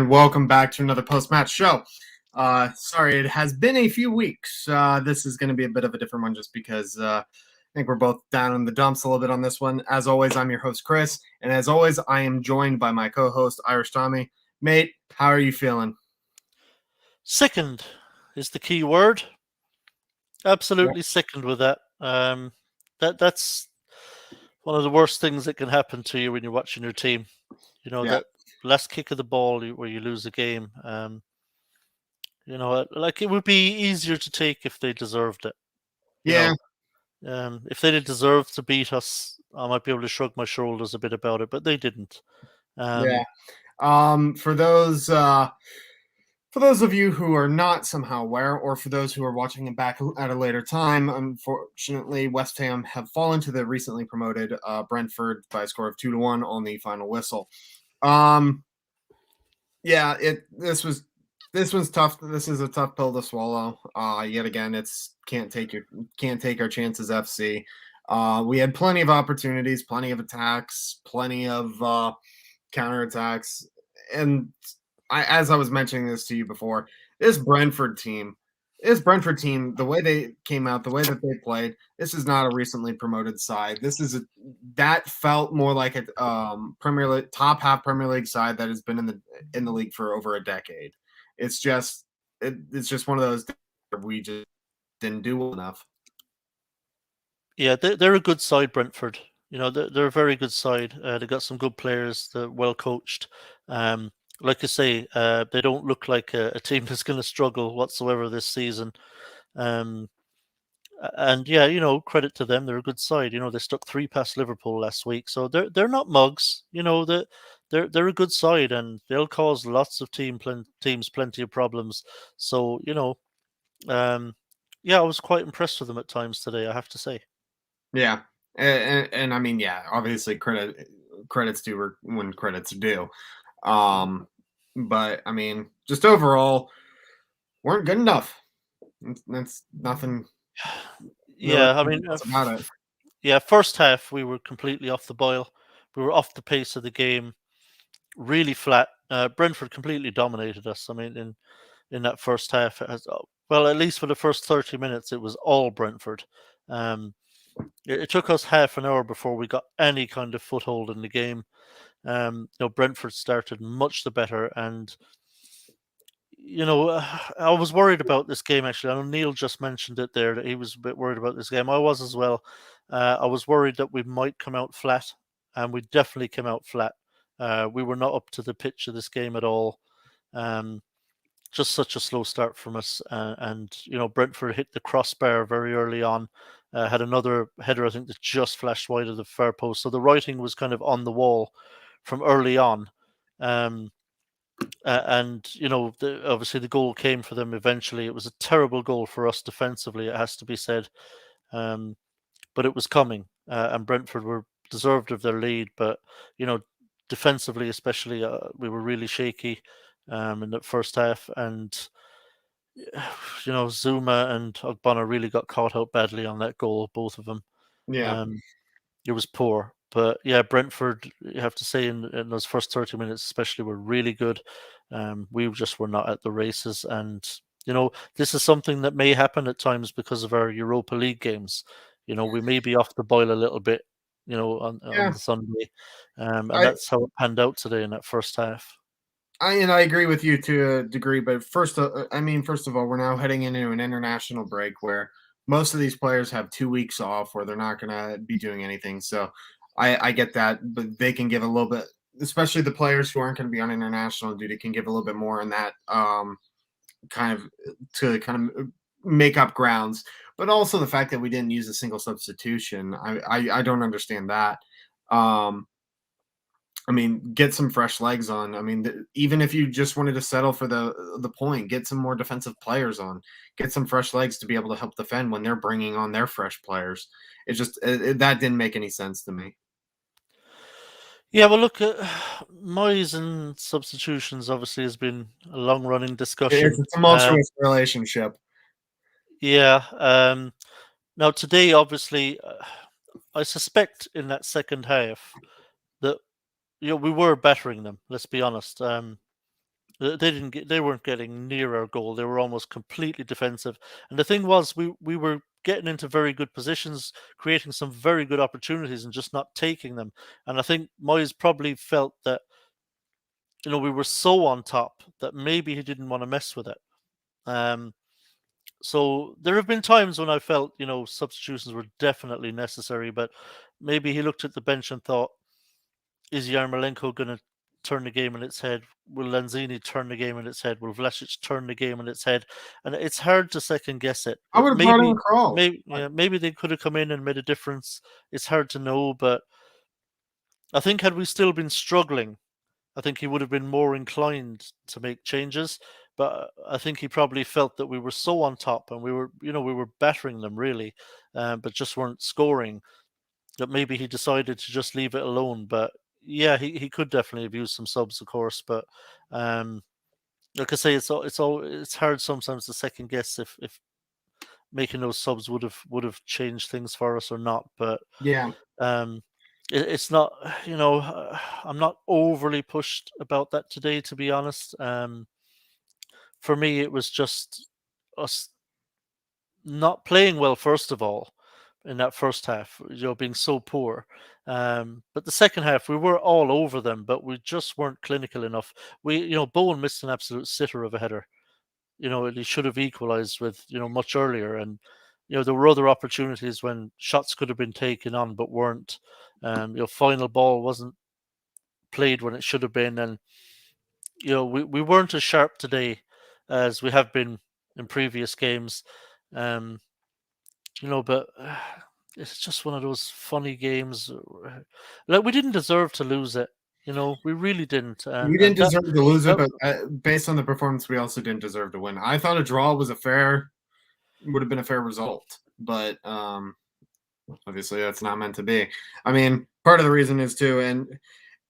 welcome back to another post-match show. Sorry, it has been a few weeks. This is going to be a bit of a different one just because I think we're both down in the dumps a little bit on this one. As always, I'm your host, Chris, and as always, I am joined by my co-host, Irish Tommy. Mate, how are you feeling? Sickened is the key word. Yep. Absolutely sickened with that. That's one of the worst things that can happen to you when you're watching your team. You know, Yeah. that last kick of the ball where you lose the game. Like it would be easier to take if they deserved it. You Yeah. know, if they did deserve to beat us, I might be able to shrug my shoulders a bit about it, but they didn't. Yeah. Um, For those of you who are not somehow aware, or for those who are watching it back at a later time, unfortunately, West Ham have fallen to the recently promoted Brentford by a score of 2-1 on the final whistle. Um, yeah, this was tough. This is a tough pill to swallow. Yet again, it's can't take our chances. FC. We had plenty of opportunities, plenty of attacks, plenty of counterattacks, and as I was mentioning this to you before, this Brentford team, the way they came out, the way that they played, this is not a recently promoted side. That felt more like a Premier League top half Premier League side that has been in the league for over a decade. It's just it's just one of those where we just didn't do enough. Yeah, they're a good side, Brentford. They're a very good side. They got some good players. They're well coached. Like I say, they don't look like a team that's going to struggle whatsoever this season. Um, and yeah, credit to them. They're a good side. They stuck three past Liverpool last week, so they're not mugs. They're a good side, and they'll cause lots of teams plenty of problems. So um, yeah, I was quite impressed with them at times today, I have to say. Yeah, and I mean, yeah, obviously credits due when credits due. Um, but I mean, just overall, weren't good enough. That's nothing really Yeah, I mean, else about it. yeah, first half we were completely off the boil. We were off the pace of the game, really flat. Brentford completely dominated us. I mean, in that first half, well, at least for the first 30 minutes, it was all Brentford. Um, it took us half an hour before we got any kind of foothold in the game. Brentford started much the better, and I was worried about this game actually. I know Neil just mentioned it there that he was a bit worried about this game. I was as well. I was worried that we might come out flat, and we definitely came out flat. We were not up to the pitch of this game at all. Um, just such a slow start from us, and Brentford hit the crossbar very early on. Had another header, I think, that just flashed wide of the far post. So the writing was kind of on the wall from early on. Um, and obviously the goal came for them eventually. It was a terrible goal for us defensively, it has to be said, um, but it was coming, and Brentford were deserved of their lead. But defensively, especially, we were really shaky in the first half, and Zuma and Ogbonna really got caught out badly on that goal, both of them. Yeah, Um, it was poor. But yeah, Brentford, you have to say, in those first 30 minutes, especially, were really good. We just were not at the races. And, this is something that may happen at times because of our Europa League games. We may be off the boil a little bit, on yeah. the Sunday. And I that's how it panned out today in that first half. I agree with you to a degree, but first of all, we're now heading into an international break where most of these players have 2 weeks off where they're not going to be doing anything. So I get that, but they can give a little bit, especially the players who aren't going to be on international duty, can give a little bit more in that kind of to kind of make up grounds. But also the fact that we didn't use a single substitution, I don't understand that. Um, I mean, get some fresh legs on. I mean, even if you just wanted to settle for the point, get some more defensive players on. Get some fresh legs to be able to help defend when they're bringing on their fresh players. That didn't make any sense to me. Yeah, well, look, Moyes and substitutions obviously has been a long-running It's discussion. a tumultuous relationship. Yeah. Now today, obviously, I suspect in that second half that we were battering them. Let's be honest. They weren't getting near our goal. They were almost completely defensive. And the thing was, we were getting into very good positions, creating some very good opportunities, and just not taking them. And I think Moyes probably felt that we were so on top that maybe he didn't want to mess with it. Um, so there have been times when I felt substitutions were definitely necessary, but maybe he looked at the bench and thought, is Yarmolenko going to turn the game on its head? Will Lanzini turn the game on its head? Will Vlasic turn the game on its head? And it's hard to second guess it. I would have brought in Maybe, Crawl. maybe, yeah, maybe they could have come in and made a difference. It's hard to know, but I think had we still been struggling, I think he would have been more inclined to make changes. But I think he probably felt that we were so on top and we were battering them really, but just weren't scoring, that maybe he decided to just leave it alone. But yeah, he could definitely have used some subs, of course. But um, like I say, it's hard sometimes to second guess if making those subs would have changed things for us or not. But Yeah, um, it's not, I'm not overly pushed about that today, to be honest. For me, it was just us not playing well, first of all, in that first half, being so poor. But the second half, we were all over them, but we just weren't clinical enough. Bowen missed an absolute sitter of a header. And he should have equalised with, much earlier. And, there were other opportunities when shots could have been taken on, but weren't. Final ball wasn't played when it should have been. And, we weren't as sharp today as we have been in previous games. Um, but it's just one of those funny games. Like, we didn't deserve to lose it. We really didn't. we And didn't that, deserve to lose it, that but based on the performance, we also didn't deserve to win. I thought a draw would have been a fair result, but obviously that's not meant to be. I mean, part of the reason is too, and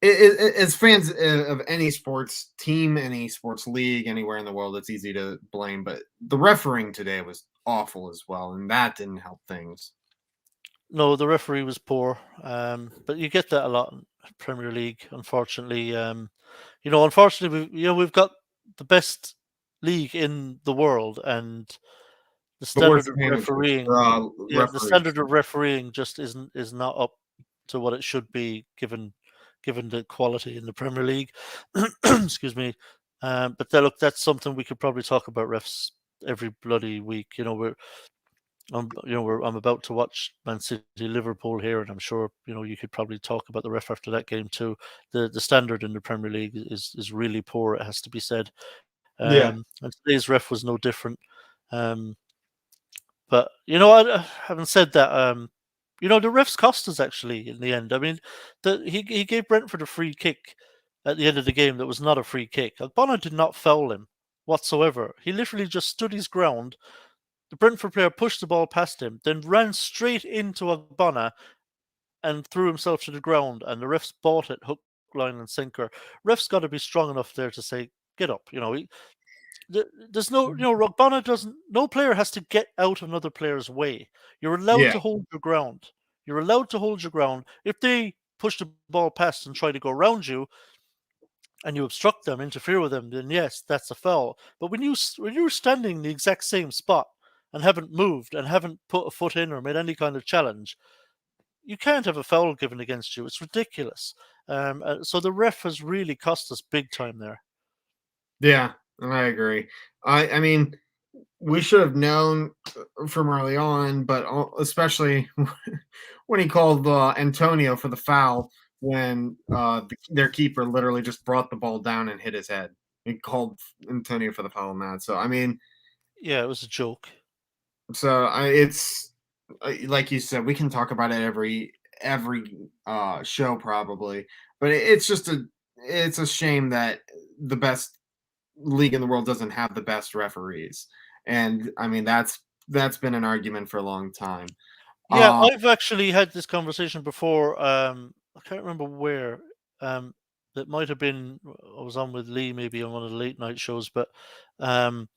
as fans of any sports team, any sports league, anywhere in the world, it's easy to blame. But the refereeing today was awful as well, and that didn't help things. no, the referee was poor. But you get that a lot in Premier League, unfortunately. Unfortunately, we've got the best league in the world, and the The worst standard of managers, refereeing, yeah, the referees. standard of refereeing just is not up to what it should be, given the quality in the Premier League. Excuse me. But look, that's something we could probably talk about refs every bloody week. I'm about to watch Man City Liverpool here, and I'm sure you could probably talk about the ref after that game too. The standard in the Premier League is really poor. It has to be said. Yeah, And today's ref was no different. Um, but having said that, the refs cost us actually in the end. I mean, he gave Brentford a free kick at the end of the game that was not a free kick. Bonner did not foul him whatsoever. He literally just stood his ground. The Brentford player pushed the ball past him, then ran straight into Ogbonna and threw himself to the ground. And the refs bought it hook, line, and sinker. Refs got to be strong enough there to say, "Get up." There's no, Ogbonna doesn't. No player has to get out of another player's way. You're allowed yeah, to hold your ground. You're allowed to hold your ground. If they push the ball past and try to go around you, and you obstruct them, interfere with them, then yes, that's a foul. But when you're standing in the exact same spot and haven't moved and haven't put a foot in or made any kind of challenge, you can't have a foul given against you. It's ridiculous. So the ref has really cost us big time there. yeah. And I agree. I mean, we should have known from early on, but especially when he called Antonio for the foul when their keeper literally just brought the ball down and hit his head. He called Antonio for the foul on that. So I mean, Yeah, it was a joke. it's like you said, we can talk about it every show probably, but it's a shame that the best league in the world doesn't have the best referees, and I mean that's been an argument for a long time. Yeah, Uh, I've actually had this conversation before. I can't remember where. Um, that might have been I was on with Lee, maybe on one of the late night shows. But um,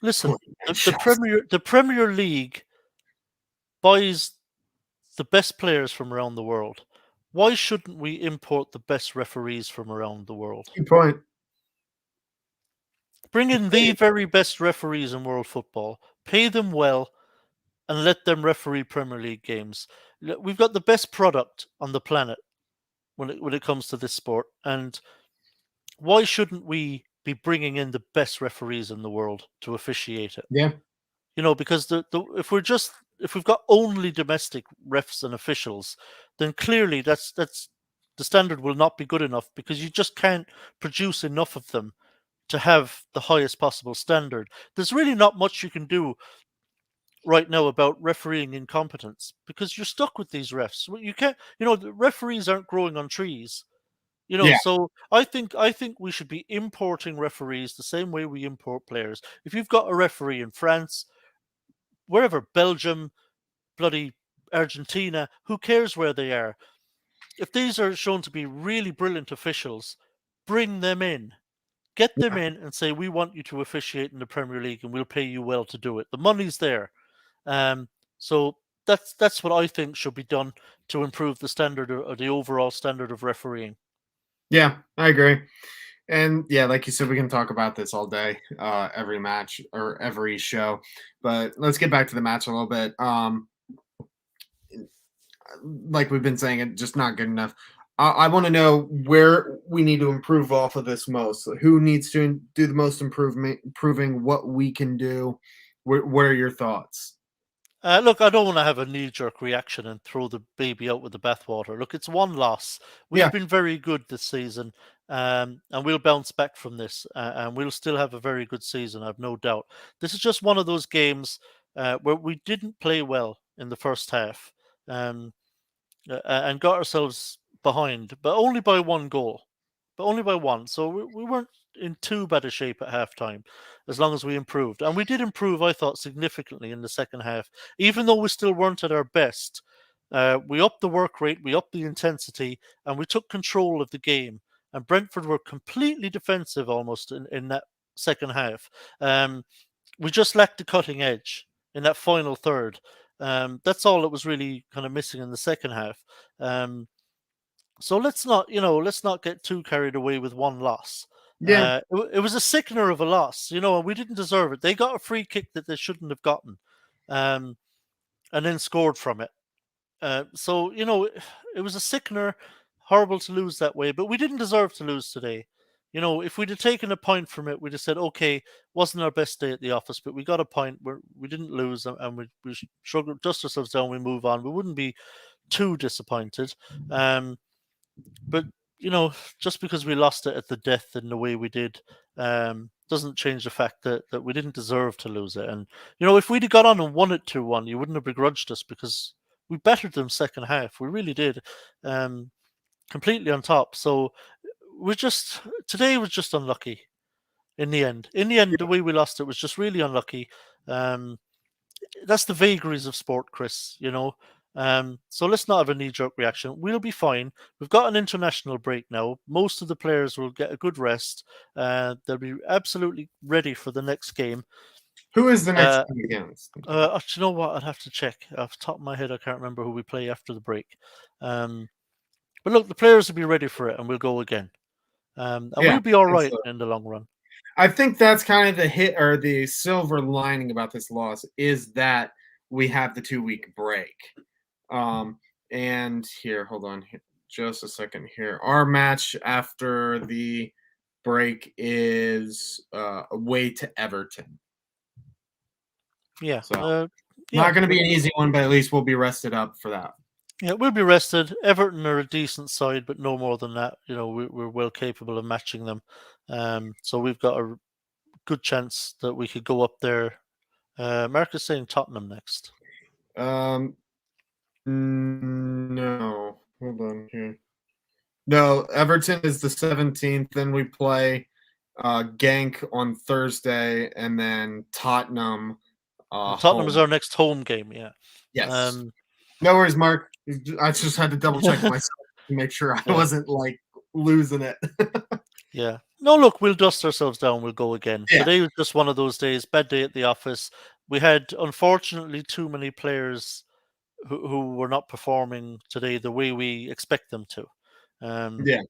listen, the Premier League buys the best players from around the world. Why shouldn't we import the best referees from around the world? Good point. Bring in the very best referees in world football, pay them well, and let them referee Premier League games. We've got the best product on the planet when it comes to this sport, and why shouldn't we be bringing in the best referees in the world to officiate it? Yeah. Because if we've got only domestic refs and officials, then clearly that's the standard will not be good enough because you just can't produce enough of them to have the highest possible standard. There's really not much you can do right now about refereeing incompetence because you're stuck with these refs. You can't, the referees aren't growing on trees. Yeah. So I think we should be importing referees the same way we import players. If you've got a referee in France, wherever, Belgium, bloody Argentina, who cares where they are? If these are shown to be really brilliant officials, bring them in. Get them Yeah. in and say, we want you to officiate in the Premier League and we'll pay you well to do it. The money's there. Um, so that's what I think should be done to improve the standard or the overall standard of refereeing. Yeah, I agree. And yeah, like you said, we can talk about this all day, every match or every show. But let's get back to the match a little bit. Like we've been saying, it just not good enough. I want to know where we need to improve off of this most. Who needs to do the most improvement, improving what we can do? What are your thoughts? Look, I don't want to have a knee-jerk reaction and throw the baby out with the bathwater. Look, it's one loss. Yeah. We've been very good this season, and we'll bounce back from this, and we'll still have a very good season. I've no doubt. This is just one of those games where we didn't play well in the first half, um, and got ourselves behind, but only by one goal, but only by one. So we weren't in too bad a shape at halftime, as long as we improved. And we did improve, I thought, significantly in the second half, even though we still weren't at our best. We upped the work rate, we upped the intensity, and we took control of the game. And Brentford were completely defensive almost in that second half. We just lacked the cutting edge in that final third. That's all that was really kind of missing in the second half. Um, so let's not get too carried away with one loss. Yeah. It was a sickener of a loss, and we didn't deserve it. They got a free kick that they shouldn't have gotten, um, and then scored from it. So it was a sickener, horrible to lose that way, but we didn't deserve to lose today. If we'd have taken a point from it, we'd have said, okay, wasn't our best day at the office, but we got a point where we didn't lose, and we struggled, dust ourselves down, we move on. We wouldn't be too disappointed. But just because we lost it at the death in the way we did, doesn't change the fact that we didn't deserve to lose it. And if we'd have got on and won it 2-1, you wouldn't have begrudged us because we bettered them second half. We really did, completely on top. So today was just unlucky in the end. In the end, the way we lost it was just really unlucky. Um, that's the vagaries of sport, Chris. So let's not have a knee-jerk reaction. We'll be fine. We've got an international break now. Most of the players will get a good rest. They'll be absolutely ready for the next game. Who is the next Uh, team against? you know what? I'd have to check. Off the top of my head, I can't remember who we play after the break. But look, the players will be ready for it, and we'll go again. And Yeah. we'll be all And right so in the long run. I think that's kind of the hit or the silver lining about this loss is that we have the 2 week break. And here, hold on just a second here. Our match after the break is away to Everton. Yeah. So Yeah. not going to be an easy one, but at least we'll be rested up for that. Yeah, we'll be rested. Everton are a decent side, but no more than that. We're well capable of matching them. So we've got a good chance that we could go up there. Mark is saying Tottenham next. No, hold on here. No, Everton is the 17th. Then we play Genk on Thursday, and then Tottenham Tottenham is home. our next home game. Yeah. Yes. Um, No worries, Mark. I just had to double check myself to make sure I yeah. wasn't like losing it. Yeah. No, look, we'll dust ourselves down. We'll go again. Yeah. Today was just one of those days. Bad day at the office. We had, unfortunately, too many players who were not performing today the way we expect them to. Um, Yeah.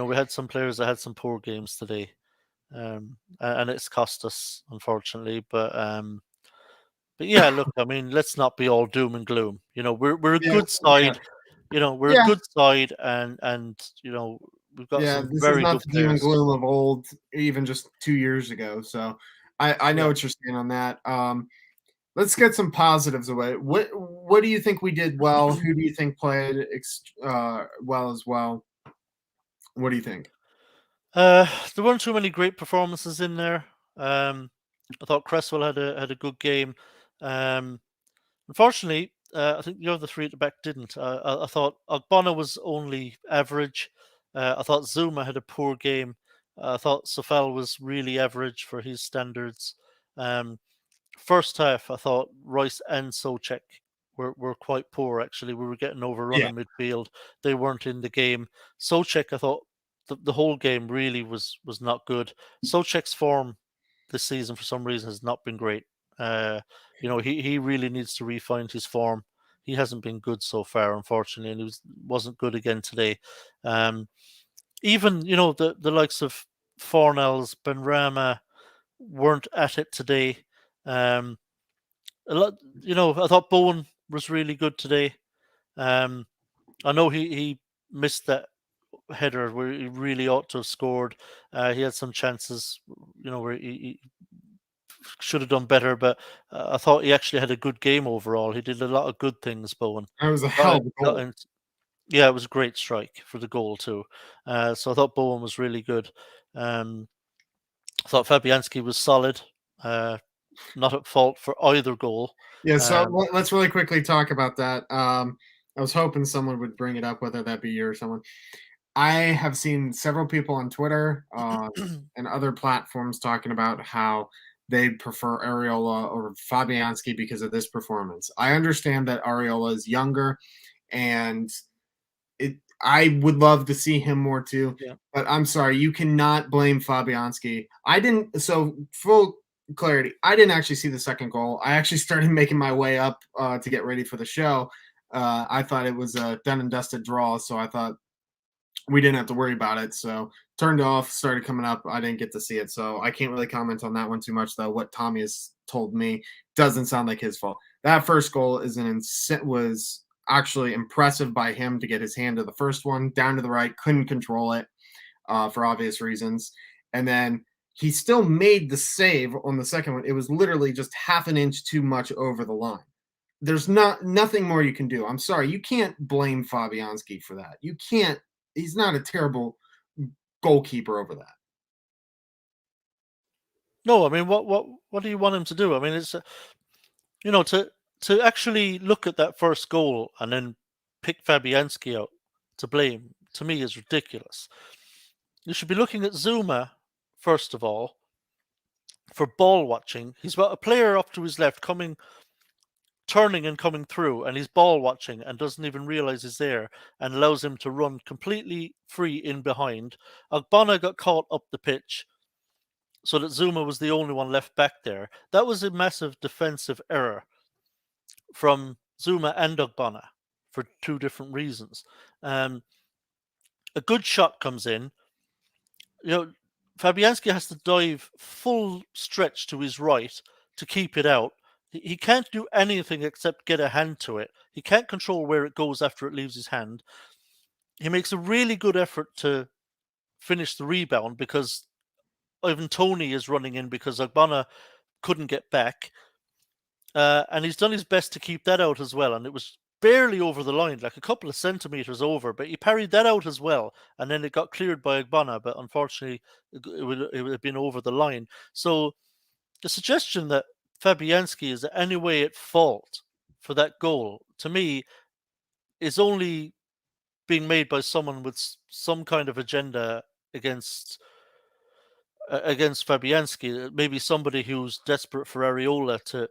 we had some players that had some poor games today. and it's cost us, unfortunately. But yeah, look, I mean, let's not be all doom and gloom. We're a Yeah, good yeah, side. We're a yeah, good side, and we've got yeah. some This is very not good the doom and players. gloom of old, even just 2 years ago. So I know Yeah. what you're saying on that. Let's get some positives away. What do you think we did well? Who do you think played well as well? What do you think? Uh, there weren't too many great performances in there. Um, I thought Cresswell had a good game. Um, Unfortunately, I think the other three at the back didn't. I thought Ogbonna was only average. I thought Zuma had a poor game. I thought Sofal was really average for his standards. Um, First half, I thought Rice and Socek were quite poor, actually. We were getting overrun Yeah, in midfield. They weren't in the game. Socek, I thought the whole game really was not good. Socek's form this season, for some reason, has not been great. He really needs to refine his form. He hasn't been good so far, unfortunately, and wasn't good again today. Um, Even the likes of Fornells, Benrahma weren't at it today. Um, a lot, I thought Bowen was really good today. Um, I know he missed that header where he really ought to have scored. He had some chances, where he should have done better, but I thought he actually had a good game overall. He did a lot of good things, Bowen. that was a hell Got, of a got goal. in, yeah, it was a great strike for the goal too. So I thought Bowen was really good. Um, I thought Fabianski was solid. Uh, not at fault for either goal. Yeah, so Um, let's really quickly talk about that. I was hoping someone would bring it up, whether that be you or someone. I have seen several people on Twitter and other platforms talking about how they prefer Areola over Fabianski because of this performance. I understand that Areola is younger, and I would love to see him more too. yeah. But I'm sorry, you cannot blame Fabianski. I didn't. So full clarity, I didn't actually see the second goal. I actually started making my way up to get ready for the show. I thought it was a done and dusted draw, so I thought we didn't have to worry about it. So turned off, started coming up. I didn't get to see it, so I can't really comment on that one too much. Though what Tommy has told me doesn't sound like his fault. That first goal was actually impressive by him to get his hand to the first one down to the right, couldn't control it for obvious reasons, and then he still made the save on the second one. It was literally just half an inch too much over the line. There's nothing more you can do. I'm sorry, you can't blame Fabianski for that. You can't. He's not a terrible goalkeeper over that. No, I mean, what do you want him to do? I mean, it's to actually look at that first goal and then pick Fabianski out to blame, to me, is ridiculous. You should be looking at Zuma first of all for ball watching. He's got a player up to his left turning and coming through, and he's ball watching and doesn't even realize he's there, and allows him to run completely free in behind. Ogbonna got caught up the pitch, so that Zuma was the only one left back there. That was a massive defensive error from Zuma and Ogbonna for two different reasons. Um, a good shot comes in. You know, Fabianski has to dive full stretch to his right to keep it out. He can't do anything except get a hand to it. He can't control where it goes after it leaves his hand. He makes a really good effort to finish the rebound because Ivan Tony is running in because Ogbonna couldn't get back. And he's done his best to keep that out as well. And it was barely over the line, like a couple of centimeters over, but he parried that out as well. And then it got cleared by Ogbonna, but unfortunately, it would have been over the line. So the suggestion that Fabianski is any way at fault for that goal, to me, is only being made by someone with some kind of agenda against against Fabianski. Maybe somebody who's desperate for Areola to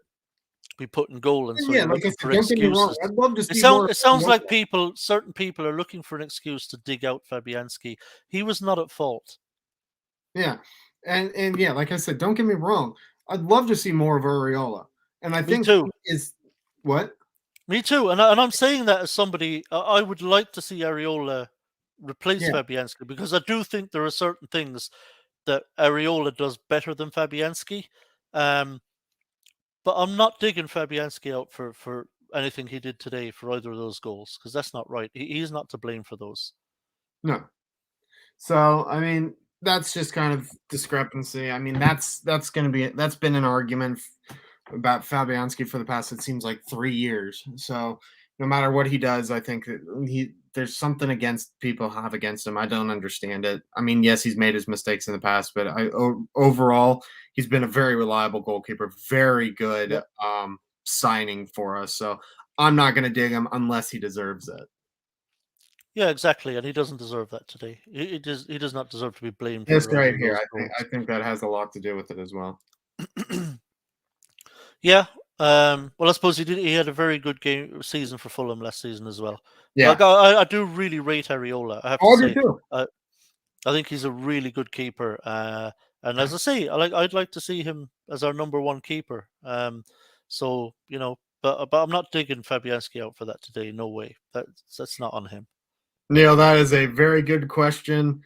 be put in goal, and And so yeah, they're like I looking said, for don't get me wrong. excuses. I'd love to It see sounds more. it sounds like certain people are looking for an excuse to dig out Fabianski. He was not at fault. Yeah, and yeah, like I said, don't get me wrong. I'd love to see more of Areola, and I Me think too. he is what. Me too. And I'm saying that as somebody I would like to see Areola replace Yeah, Fabianski because I do think there are certain things that Areola does better than Fabianski. Um, but I'm not digging Fabianski out for anything he did today for either of those goals because that's not right. He's not to blame for those. No. So, I mean, that's just kind of discrepancy. I mean, that's going to be that's been an argument about Fabianski for the past, it seems like 3 years. So, no matter what he does, I think that there's something against people have against him. I don't understand it. I mean, yes, he's made his mistakes in the past, but overall, he's been a very reliable goalkeeper, very good Yep. signing for us. So, I'm not going to dig him unless he deserves it. Yeah, exactly, and he doesn't deserve that today. He does not deserve to be blamed This for right either of here, those I goals. think that has a lot to do with it as well. Yeah. Well, I suppose he did. He had a very good season for Fulham last season as well. Yeah. Like I do really rate Areola. I have to Oh, I do say, too. I I think he's a really good keeper. And as I say, I'd like to see him as our number one keeper. So but I'm not digging Fabianski out for that today. No way. That's not on him. Neil, that is a very good question.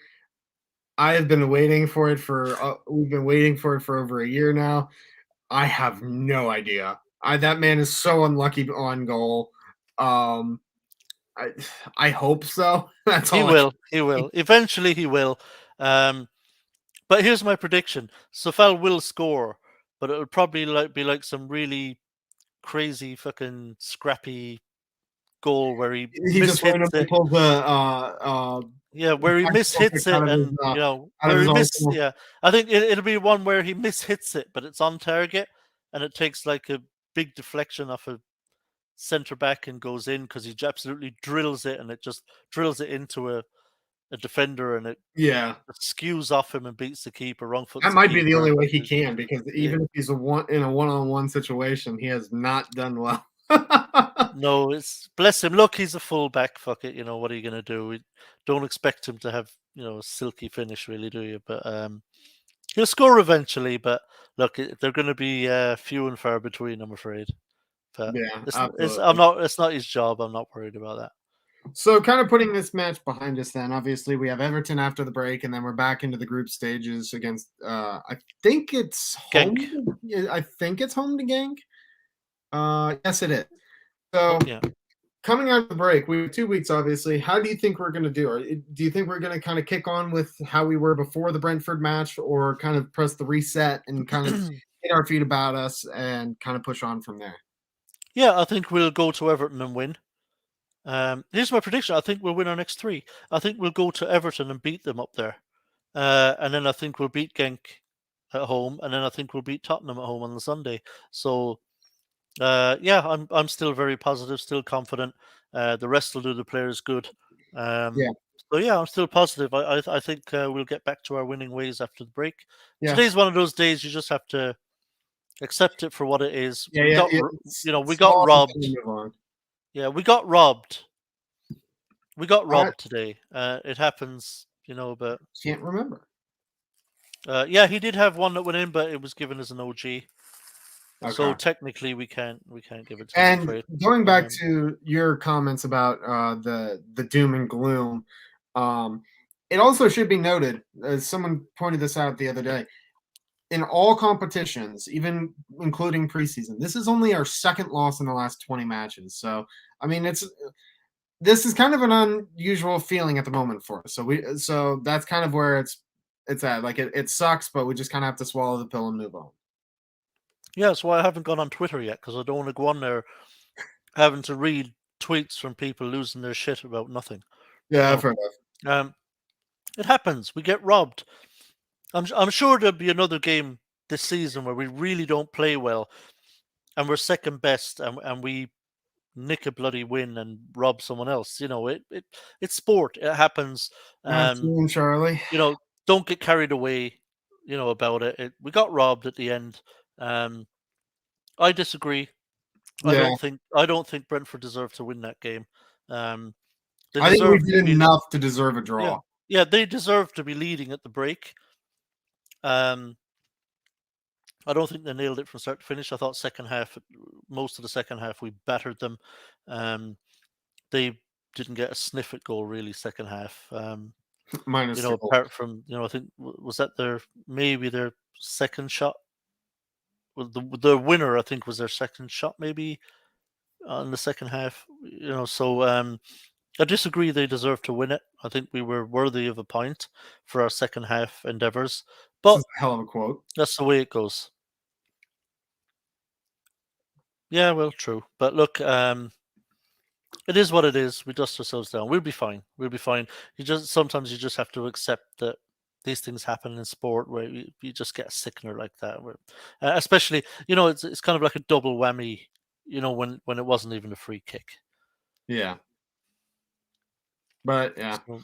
I have been waiting for it for we've been waiting for it for over a year now. I have no idea. That man is so unlucky on goal. Um, I I hope so. That's He all I can will. He say. will. Eventually, he will. Um, but here's my prediction: Sofal will score, but it'll probably be like some really crazy fucking scrappy goal where he He just mishits randomly it. pulls Yeah, where he tactical pick mishits it, and out of where his he miss. arsenal. Yeah, I think it'll be one where he mishits it, but it's on target, and it takes like a big deflection off a centre back and goes in because he absolutely drills it, and it just drills it into a defender, and it Yeah. skews off him and beats the keeper, wrong That foots the might be the keeper. only way But he can because yeah, even if he's in a one-on-one situation, he has not done well. no, it's bless him. Look, he's a fullback. Fuck it, what are you gonna do? We don't expect him to have a silky finish, really, do you? But he'll score eventually. But look, they're going to be few and far between, I'm afraid. But Yeah, it's I'm absolutely. not. It's not his job. I'm not worried about that. So, kind of putting this match behind us, then obviously we have Everton after the break, and then we're back into the group stages against. I think it's Genk. home. Yeah, I think it's home to Genk. Yes, it is. So, Yeah. coming out of the break, we have 2 weeks, obviously. How do you think we're going to do? Or do you think we're going to kind of kick on with how we were before the Brentford match, or kind of press the reset and kind of get our feet about us and kind of push on from there? Yeah, I think we'll go to Everton and win. Here's my prediction. I think we'll win our next three. I think we'll go to Everton and beat them up there. And then I think we'll beat Genk at home, and then I think we'll beat Tottenham at home on the Sunday. So yeah, I'm still very positive, still confident. The rest will do the players good. Yeah, So yeah, I'm still positive. I think we'll get back to our winning ways after the break. yeah, Today's one of those days you just have to accept it for what it is. yeah, yeah. We got Swallow the pain robbed. and move on. Yeah, we got robbed. We got I robbed today. It happens, but can't remember. yeah, he did have one that went in, but it was given as an OG. So Okay. technically, we can't give it to him. I'm And afraid. going back Um, to your comments about the doom and gloom, um, it also should be noted, as someone pointed this out the other day, in all competitions, even including preseason, this is only our second loss in the last 20 matches. So, I mean, this is kind of an unusual feeling at the moment for us. So that's kind of where it's at. Like it sucks, but we just kind of have to swallow the pill and move on. yeah, that's why I haven't gone on Twitter yet because I don't want to go on there having to read tweets from people losing their shit about nothing. You Yeah, know, fair enough. um, it happens. We get robbed. I'm sure there'll be another game this season where we really don't play well and we're second best and we nick a bloody win and rob someone else. It's sport. It happens. Um, Team Charlie. you know, don't get carried away. About it. We got robbed at the end. Um, I disagree. Yeah, I don't think Brentford deserve to win that game. Um, they I think we deserve to did be enough to deserve a yeah draw. yeah they deserve to be leading at the break. Um, I don't think they nailed it from start to finish. I thought second half, most of the second half, we battered them. Um, they didn't get a sniff at goal really second half. minus two goals. Apart from I think was that their second shot. Well, the winner I think was their second shot maybe in the second half. So I disagree. They deserve to win it. I think we were worthy of a point for our second half endeavors, This but is a hell of a quote. that's the way it goes. Yeah, well, true. But look, it is what it is. We dust ourselves down. We'll be fine. We'll be fine. Sometimes you just have to accept that these things happen in sport where you just get a sickener like that. Especially, it's kind of like a double whammy. When it wasn't even a free kick. Yeah. But yeah. So,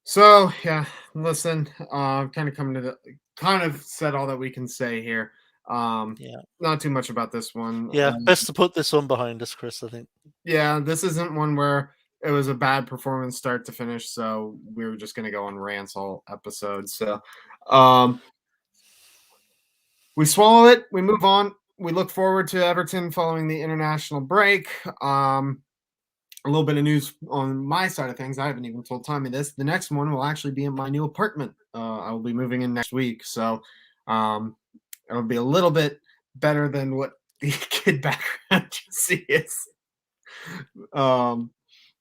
So yeah, listen, kind of coming to the kind of said all that we can say here. yeah, Not too much about this one. yeah. Best to put this one behind us, Chris. I think. Yeah, this isn't one where it was a bad performance start to finish, so we were just gonna go on rants all episode. So um we swallow it, we move on. We look forward to Everton following the international break. A little bit of news on my side of things. I haven't even told Tommy this. The next one will actually be in my new apartment. I will be moving in next week, so it'll be a little bit better than what the kid background you see is. Um,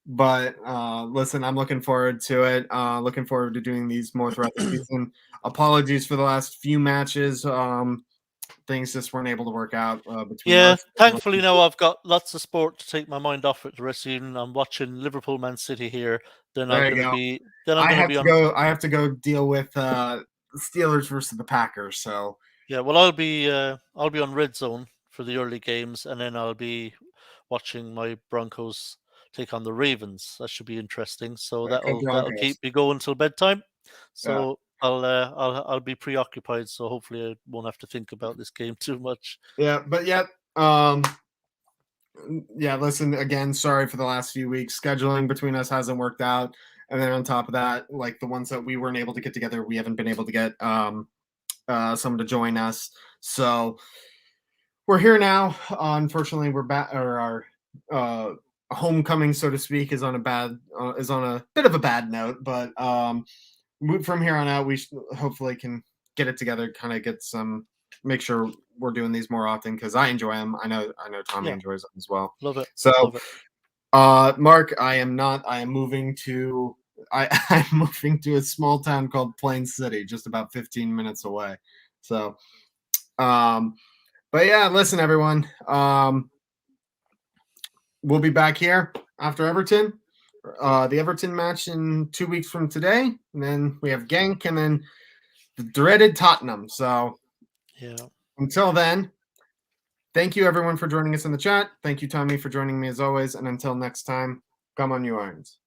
but listen, I'm looking forward to it. Looking forward to doing these more throughout the season. Apologies for the last few matches. Things just weren't able to work out between Yeah, us. thankfully now I've got lots of sport to take my mind off it the rest of the evening. I'm watching Liverpool Man City here. Then I'm There you gonna go. be then I'm gonna be on I have to go deal with the Steelers versus the Packers. So yeah, well I'll be on Red Zone for the early games and then I'll be watching my Broncos take on the Ravens. That should be interesting. So go that'll Broncos. keep me going until bedtime. Yeah. So I'll be preoccupied, so hopefully I won't have to think about this game too much. Yeah, but yeah, um, yeah. Listen again. Sorry for the last few weeks. Scheduling between us hasn't worked out, and then on top of that, like the ones that we weren't able to get together, we haven't been able to get someone to join us. So we're here now. Unfortunately, we're back. Or our homecoming, so to speak, is on a bit of a bad note. But from here on out, we hopefully can get it together. Kind of get some. Make sure we're doing these more often because I enjoy them. I know Tommy Yeah, enjoys them as well. love it. So, Love it. Mark, I am not. I am moving to. I'm moving to a small town called Plain City, just about 15 minutes away. So, but yeah, listen, everyone. We'll be back here after Everton. The Everton match in 2 weeks from today, and then we have Genk, and then the dreaded Tottenham. So Yeah. until then, thank you everyone for joining us in the chat. Thank you, Tommy, for joining me as always. And until next time, come on, you Irons.